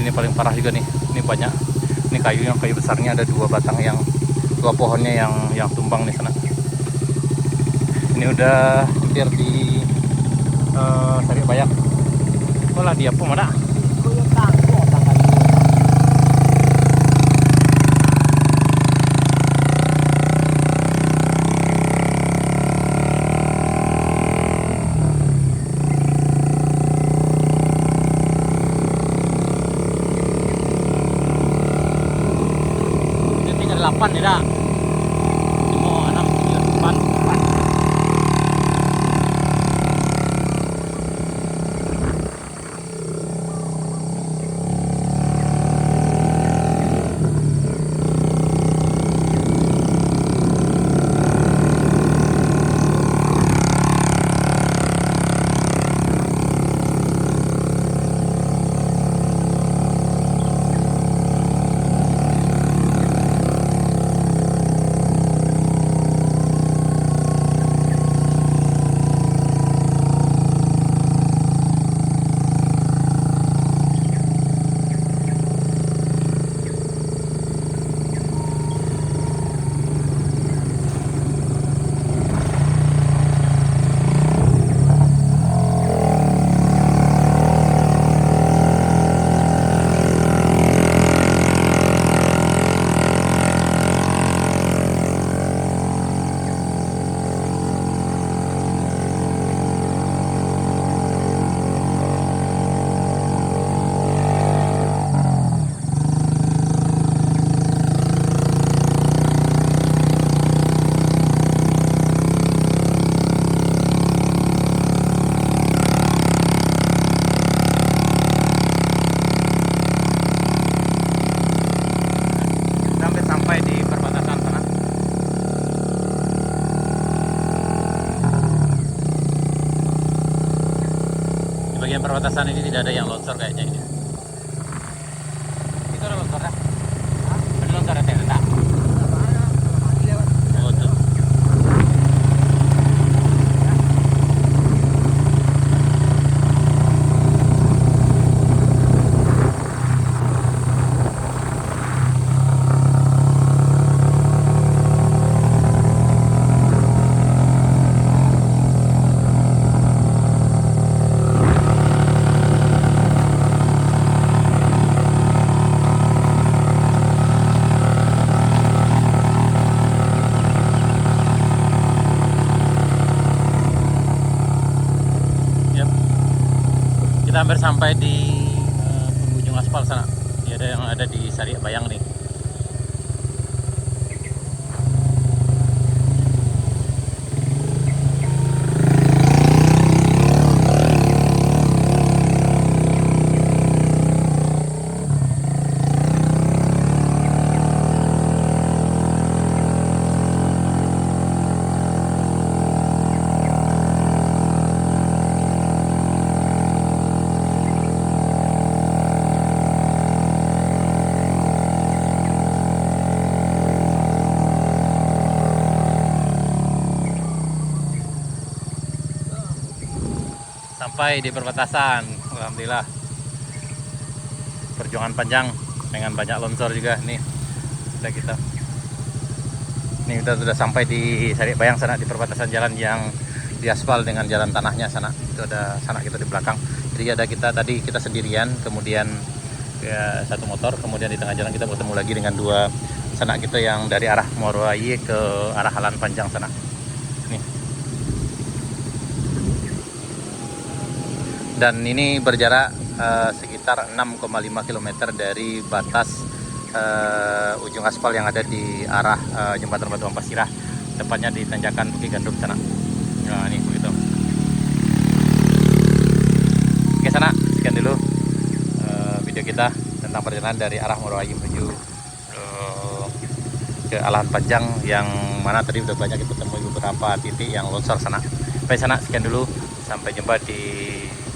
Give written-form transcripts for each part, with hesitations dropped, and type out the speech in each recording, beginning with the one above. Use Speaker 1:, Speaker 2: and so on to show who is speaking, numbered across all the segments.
Speaker 1: ini paling parah juga nih. Ini banyak, ini kayu besarnya ada 2 batang, yang 2 pohonnya yang tumbang nih sana. Ini udah hampir di Sarik Bayang. Oh lah dia pun mana? Ini 8 ya dah. Mau 6, 9, 8. Bagian perbatasan ini tidak ada yang longsor kayaknya ini. Itu ada longsor dah. Ada longsor ya, tidak? Oh, tuh. Kita hampir sampai di penghujung aspal sana. Ini ada yang ada di Sarik Bayang nih. Sampai di perbatasan, alhamdulillah. Perjuangan panjang dengan banyak longsor juga nih. Kita ini sudah sampai di Sarik Bayang sana, di perbatasan jalan yang diaspal dengan jalan tanahnya sana. Itu ada sana kita di belakang. Jadi ada kita sendirian, kemudian ya, 1 motor, kemudian di tengah jalan kita bertemu lagi dengan 2 sanak kita yang dari arah Muarwayi ke arah Halan Panjang sana. Nih. Dan ini berjarak sekitar 6,5 km dari batas ujung aspal yang ada di arah jembatan Batu Ampas Sirah, tepatnya di tanjakan Bukit Gandum sana. Nah, ini begitu. Oke sana, sekian dulu video kita tentang perjalanan dari arah Muarwayi menuju ke Halan Panjang, yang mana tadi udah banyak kita temui beberapa titik yang longsor sana. Sampai sana, sekian dulu. Sampai jumpa di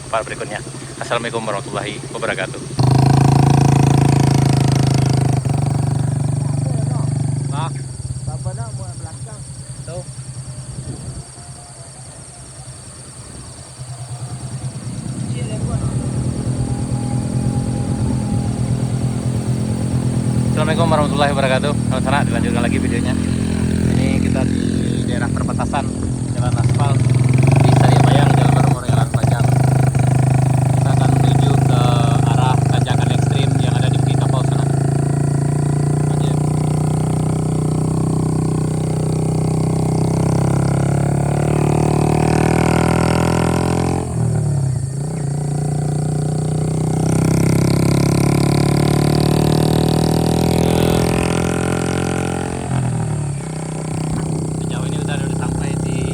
Speaker 1: part berikutnya. Assalamualaikum warahmatullahi wabarakatuh. Apa nak buat belakang? Tahu. Assalamualaikum warahmatullahi wabarakatuh. Kalau sana dilanjutkan lagi videonya. Ini kita di daerah perbatasan jalan aspal di Saribayang, Jalan Baru Jalan Pajang. Kita akan menuju ke arah tanjakan ekstrim yang ada di Kapau sana. Lanjut. Sejauh ini udah sampai di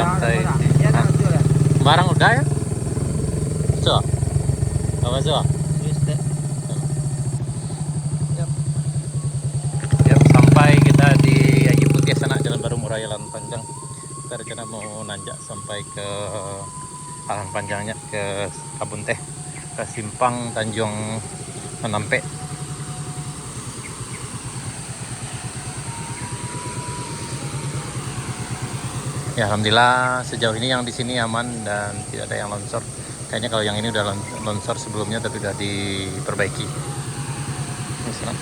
Speaker 1: sampai barang udah ya so apa so yep, sampai kita di Haji Putih sana Jalan Baru Murah Jalan Panjang. Kita rencana mau nanjak sampai ke Jalan Panjangnya ke Kabun Teh, ke Simpang Tanjung Menampe. Ya alhamdulillah sejauh ini yang di sini aman dan tidak ada yang longsor. Kayaknya kalau yang ini udah longsor sebelumnya tapi udah diperbaiki. Ini sana.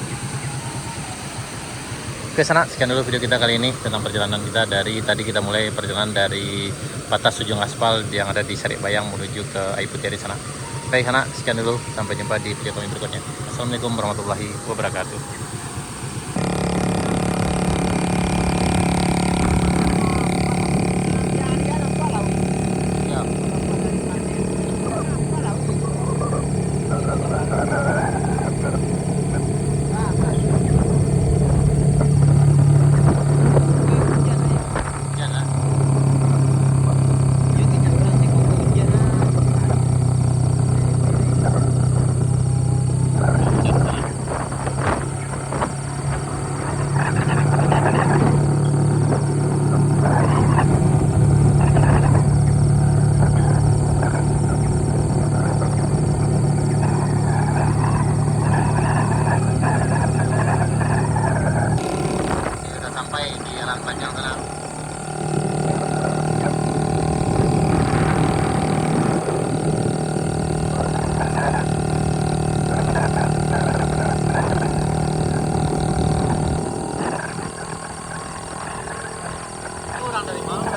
Speaker 1: Oke sana, sekian dulu video kita kali ini tentang perjalanan kita dari tadi. Kita mulai perjalanan dari batas ujung aspal yang ada di Sarik Bayang menuju ke Air Putih di sana. Baik sana, sekian dulu, sampai jumpa di video kami berikutnya. Assalamualaikum warahmatullahi wabarakatuh. Kurang dari mana?